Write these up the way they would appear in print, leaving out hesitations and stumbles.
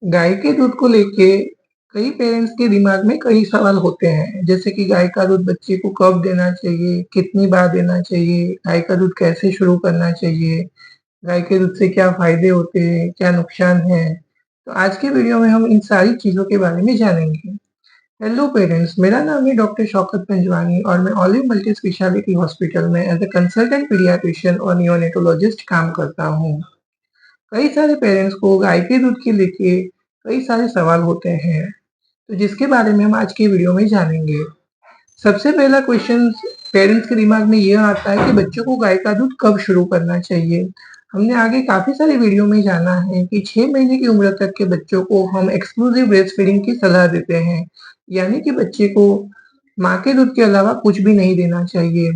गाय के दूध को लेके कई पेरेंट्स के दिमाग में कई सवाल होते हैं, जैसे कि गाय का दूध बच्चे को कब देना चाहिए, कितनी बार देना चाहिए, गाय का दूध कैसे शुरू करना चाहिए, गाय के दूध से क्या फ़ायदे होते हैं, क्या नुकसान है। तो आज के वीडियो में हम इन सारी चीज़ों के बारे में जानेंगे। हेलो पेरेंट्स, मेरा नाम है डॉक्टर शौकत पंजवानी और मैं ऑलिव मल्टी स्पेशलिटी हॉस्पिटल में एज अ कंसल्टेंट पीडियाट्रिशियन और नियोनेटोलॉजिस्ट काम करता हूँ। कई सारे पेरेंट्स को गाय के दूध के लेके कई सारे सवाल होते हैं, तो जिसके बारे में हम आज की वीडियो में जानेंगे। सबसे पहला क्वेश्चन पेरेंट्स के दिमाग में ये आता है कि बच्चों को गाय का दूध कब शुरू करना चाहिए। हमने आगे काफ़ी सारे वीडियो में जाना है कि 6 महीने की उम्र तक के बच्चों को हम एक्सक्लूसिव ब्रेस्ट फीडिंग की सलाह देते हैं, यानी कि बच्चे को माँ के दूध के अलावा कुछ भी नहीं देना चाहिए।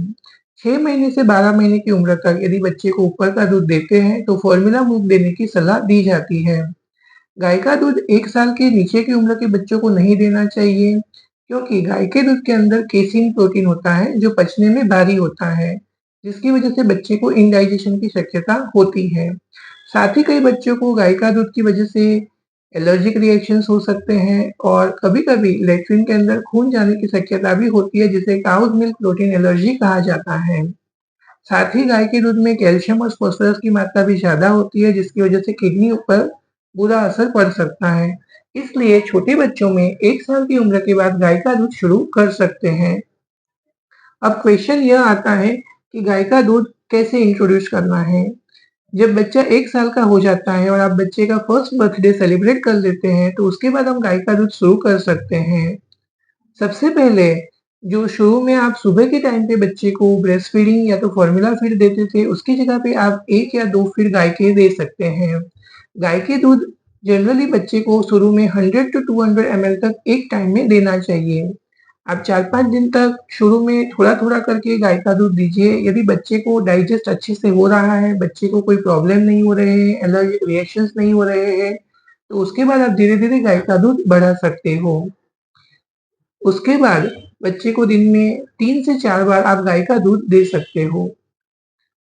6 महीने से 12 महीने की उम्र तक यदि बच्चे को ऊपर का दूध देते हैं, तो फॉर्मूला मिल्क देने की सलाह दी जाती है। गाय का दूध 1 साल के नीचे की उम्र के बच्चों को नहीं देना चाहिए, क्योंकि गाय के दूध के अंदर केसीन प्रोटीन होता है, जो पचने में भारी होता है, जिसकी वजह से बच्चे को इंडाइजेशन की शक्यता होती है। साथ ही कई बच्चों को गाय का दूध की वजह से एलर्जिक रिएक्शंस हो सकते हैं और कभी-कभी लैट्रिन के अंदर खून जाने की शक्यता भी होती है, जिसे काउज़ मिल्क प्रोटीन एलर्जी कहा जाता है। साथ ही गाय के दूध में कैल्शियम और फास्फोरस की मात्रा भी ज़्यादा होती है, जिसकी वजह से किडनी पर बुरा असर पड़ सकता है। इसलिए छोटे बच्चों में 1 साल की उम्र के बाद गाय का दूध शुरू कर सकते हैं। अब क्वेश्चन यह आता है कि गाय का दूध कैसे इंट्रोड्यूस करना है? जब बच्चा 1 साल का हो जाता है और आप बच्चे का फर्स्ट बर्थडे सेलिब्रेट कर लेते हैं, तो उसके बाद हम गाय का दूध शुरू कर सकते हैं। सबसे पहले जो शुरू में आप सुबह के टाइम पे बच्चे को ब्रेस्ट फीडिंग या तो फॉर्मूला फीड देते थे, उसकी जगह पे आप 1 या 2 फीड गाय के दे सकते हैं। गाय के दूध जनरली बच्चे को शुरू में 100 टू 200 ml तक एक टाइम में देना चाहिए। आप 4-5 दिन तक शुरू में थोड़ा-थोड़ा करके गाय का दूध दीजिए। यदि बच्चे को डाइजेस्ट अच्छे से हो रहा है, बच्चे को कोई प्रॉब्लम नहीं हो रहे हैं, एलर्जिक रिएक्शंस नहीं हो रहे हैं, तो उसके बाद आप धीरे-धीरे गाय का दूध बढ़ा सकते हो। उसके बाद बच्चे को दिन में 3 से 4 बार आप गाय का दूध दे सकते हो।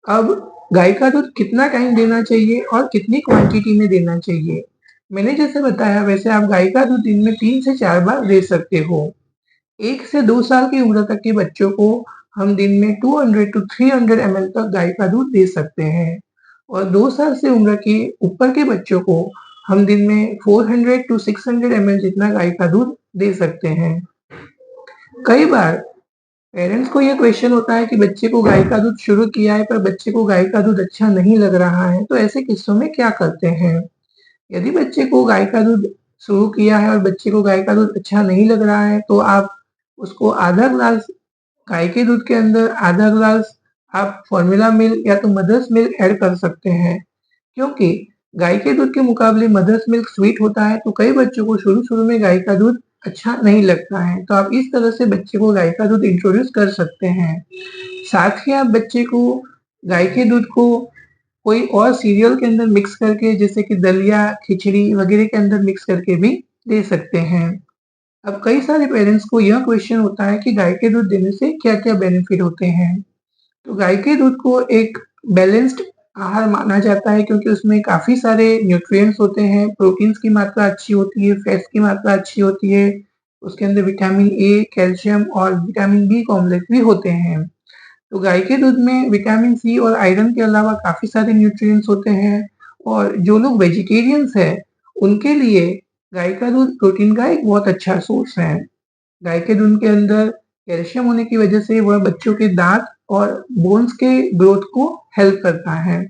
अब गाय का दूध कितना टाइम देना चाहिए और कितनी क्वांटिटी में देना चाहिए? मैंने जैसे बताया वैसे आप गाय का दूध दिन में 3 से 4 बार दे सकते हो। 1 से 2 साल की उम्र तक के बच्चों को हम दिन में 200 टू 300 ml तक गाय का दूध दे सकते हैं और 2 साल से उम्र के ऊपर के बच्चों को हम दिन में 400 टू 600 ml जितना गाय का दूध दे सकते हैं। कई बार पेरेंट्स को ये क्वेश्चन होता है कि बच्चे को गाय का दूध शुरू किया है पर बच्चे को गाय का दूध अच्छा नहीं लग रहा है, तो ऐसे किस्सों में क्या करते हैं? यदि बच्चे को गाय का दूध शुरू किया है और बच्चे को गाय का दूध अच्छा नहीं लग रहा है, तो आप उसको आधा ग्लास गाय के दूध के अंदर आधा ग्लास आप फॉर्मूला मिल्क या तो मदर्स मिल्क ऐड कर सकते हैं। क्योंकि गाय के दूध के मुकाबले मदर्स मिल्क स्वीट होता है, तो कई बच्चों को शुरू-शुरू में गाय का दूध अच्छा नहीं लगता है, तो आप इस तरह से बच्चे को गाय का दूध इंट्रोड्यूस कर सकते हैं। साथ ही आप बच्चे को गाय के दूध को कोई और सीरियल के अंदर मिक्स करके जैसे कि दलिया, खिचड़ी वगैरह के अंदर मिक्स करके भी दे सकते हैं। अब कई सारे पेरेंट्स को यह क्वेश्चन होता है कि गाय के दूध देने से क्या-क्या बेनिफिट होते हैं? तो गाय के दूध को एक बैलेंस्ड आहार माना जाता है, क्योंकि उसमें काफ़ी सारे न्यूट्रिएंट्स होते हैं, प्रोटीन्स की मात्रा अच्छी होती है, फैट्स की मात्रा अच्छी होती है, उसके अंदर विटामिन ए, कैल्शियम और विटामिन बी कॉम्प्लेक्स भी होते हैं। तो गाय के दूध में विटामिन सी और आयरन के अलावा काफ़ी सारे न्यूट्रिएंट्स होते हैं और जो लोग वेजिटेरियंस हैं, उनके लिए गाय का दूध प्रोटीन का एक बहुत अच्छा सोर्स है। गाय के दूध के अंदर कैल्शियम होने की वजह से वह बच्चों के दाँत और बोन्स के ग्रोथ को हेल्प करता है।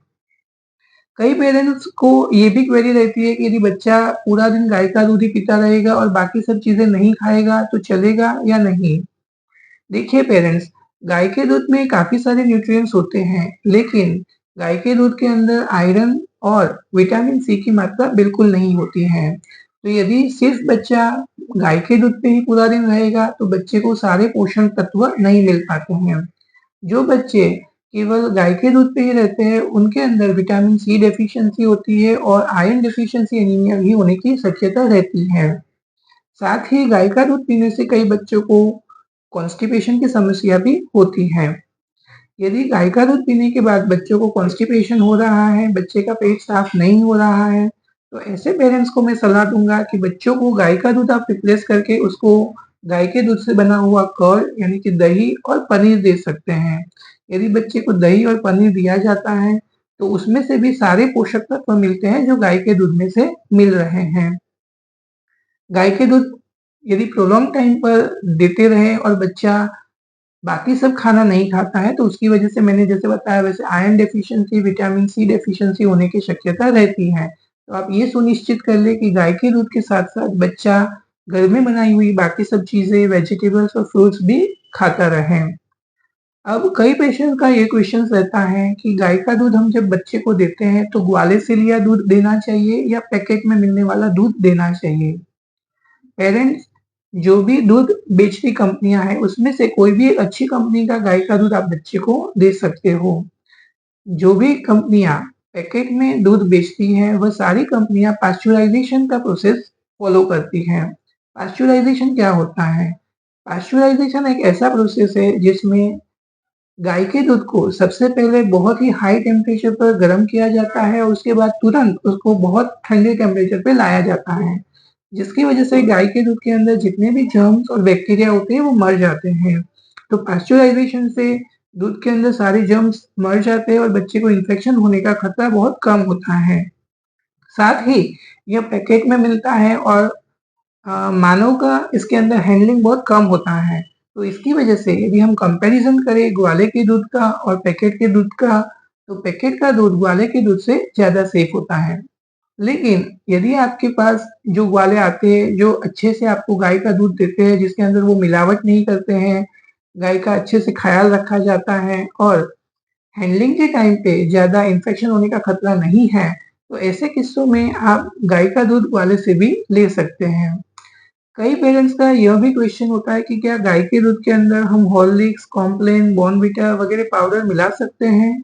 कई पेरेंट्स को ये भी क्वेरी रहती है कि यदि बच्चा पूरा दिन गाय का दूध ही पीता रहेगा और बाकी सब चीज़ें नहीं खाएगा तो चलेगा या नहीं? देखिए पेरेंट्स, गाय के दूध में काफ़ी सारे न्यूट्रिएंट्स होते हैं, लेकिन गाय के दूध के अंदर आयरन और विटामिन सी की मात्रा बिल्कुल नहीं होती है। तो यदि सिर्फ बच्चा गाय के दूध पे ही पूरा दिन रहेगा, तो बच्चे को सारे पोषण तत्व नहीं मिल पाते हैं। जो बच्चे केवल गाय के दूध पे ही रहते हैं, उनके अंदर विटामिन सी डेफिशिएंसी होती है और आयरन डेफिशिएंसी एनीमिया भी होने की शक्यता रहती है। साथ ही गाय का दूध पीने से कई बच्चों को कॉन्स्टिपेशन की समस्या भी होती है। यदि गाय का दूध पीने के बाद बच्चों को कॉन्स्टिपेशन हो रहा है, बच्चे का पेट साफ नहीं हो रहा है, तो ऐसे पेरेंट्स को मैं सलाह दूँगा कि बच्चों को गाय का दूध आप रिप्लेस करके उसको गाय के दूध से बना हुआ कर्ड यानी कि दही और पनीर दे सकते हैं। यदि बच्चे को दही और पनीर दिया जाता है, तो उसमें से भी सारे पोषक तत्व मिलते हैं जो गाय के दूध में से मिल रहे हैं। गाय के दूध यदि प्रोलॉन्ग टाइम पर देते रहें और बच्चा बाकी सब खाना नहीं खाता है, तो उसकी वजह से मैंने जैसे बताया वैसे iron deficiency, vitamin C deficiency होने की शक्यता रहती है। तो आप ये सुनिश्चित कर लें कि गाय के दूध के साथ-साथ बच्चा घर में बनाई हुई बाकी सब चीज़ें, वेजिटेबल्स और फ्रूट्स भी खाता रहे। अब कई पेशेंट्स का ये क्वेश्चन रहता है कि गाय का दूध हम जब बच्चे को देते हैं, तो ग्वाले से लिया दूध देना चाहिए या पैकेट में मिलने वाला दूध देना चाहिए? पेरेंट्स जो भी दूध बेचती कंपनियाँ हैं, उसमें से कोई भी एक अच्छी कंपनी का गाय का दूध आप बच्चे को दे सकते हो। जो भी कंपनियाँ पैकेट में दूध बेचती हैं, वह सारी कंपनियाँ पाश्चराइज़ेशन का प्रोसेस फ़ॉलो करती हैं। पाश्चराइज़ेशन क्या होता है? पाश्चराइज़ेशन एक ऐसा प्रोसेस है जिसमें गाय के दूध को सबसे पहले बहुत ही हाई टेम्परेचर पर गर्म किया जाता है और उसके बाद तुरंत उसको बहुत ठंडे टेम्परेचर पे लाया जाता है, जिसकी वजह से गाय के दूध के अंदर जितने भी जर्म्स और बैक्टीरिया होते हैं वो मर जाते हैं। तो पाश्चराइज़ेशन से दूध के अंदर सारे जर्म्स मर जाते हैं और बच्चे को इन्फेक्शन होने का खतरा बहुत कम होता है। साथ ही यह पैकेट में मिलता है और मानव का इसके अंदर हैंडलिंग बहुत कम होता है। तो इसकी वजह से यदि हम कंपैरिज़न करें ग्वाले के दूध का और पैकेट के दूध का, तो पैकेट का दूध ग्वाले के दूध से ज़्यादा सेफ होता है। लेकिन यदि आपके पास जो ग्वाले आते हैं, जो अच्छे से आपको गाय का दूध देते हैं, जिसके अंदर वो मिलावट नहीं करते हैं, गाय का अच्छे से ख़याल रखा जाता है और हैंडलिंग के टाइम पे ज़्यादा इन्फेक्शन होने का खतरा नहीं है, तो ऐसे किस्सों में आप गाय का दूध ग्वाले से भी ले सकते हैं। कई पेरेंट्स का यह भी क्वेश्चन होता है कि क्या गाय के दूध के अंदर हम हॉर्लिक्स, कॉम्प्लेन, बॉर्नविटा वगैरह पाउडर मिला सकते हैं?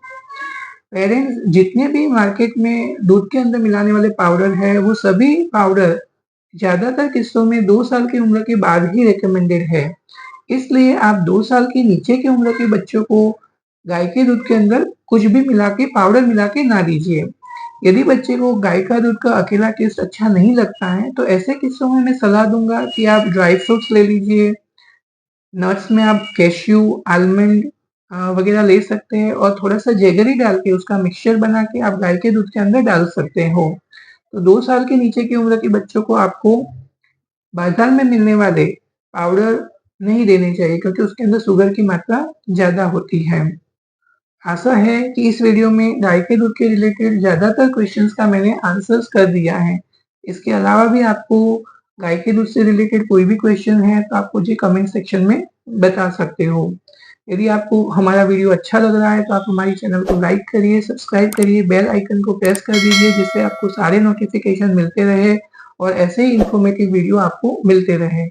पेरेंट्स जितने भी मार्केट में दूध के अंदर मिलाने वाले पाउडर हैं, वो सभी पाउडर ज़्यादातर किस्सों में 2 साल की उम्र के बाद ही रिकमेंडेड है। इसलिए आप 2 साल के नीचे की उम्र के बच्चों को गाय के दूध के अंदर कुछ भी मिला के पाउडर मिला के ना दीजिए। यदि बच्चे को गाय का दूध का अकेला टेस्ट अच्छा नहीं लगता है, तो ऐसे किस्सों में मैं सलाह दूँगा कि आप ड्राई फ्रूट्स ले लीजिए, नट्स में आप कैश्यू, आलमंड वगैरह ले सकते हैं और थोड़ा-सा जैगरी डाल के उसका मिक्सचर बना के आप गाय के दूध के अंदर डाल सकते हो। तो 2 साल के नीचे की उम्र के बच्चों को आपको बाज़ार में मिलने वाले पाउडर नहीं देने चाहिए क्योंकि उसके अंदर शुगर की मात्रा ज़्यादा होती है। आशा है कि इस वीडियो में गाय के दूध के रिलेटेड ज़्यादातर क्वेश्चंस का मैंने आंसर्स कर दिया है। इसके अलावा भी आपको गाय के दूध से रिलेटेड कोई भी क्वेश्चन है तो आप मुझे कमेंट सेक्शन में बता सकते हो। यदि आपको हमारा वीडियो अच्छा लग रहा है तो आप हमारी चैनल को लाइक करिए, सब्सक्राइब करिए, बेल आइकन को प्रेस कर दीजिए जिससे आपको सारे नोटिफ़िकेशन मिलते रहे और ऐसे ही इन्फॉर्मेटिव वीडियो आपको मिलते रहे।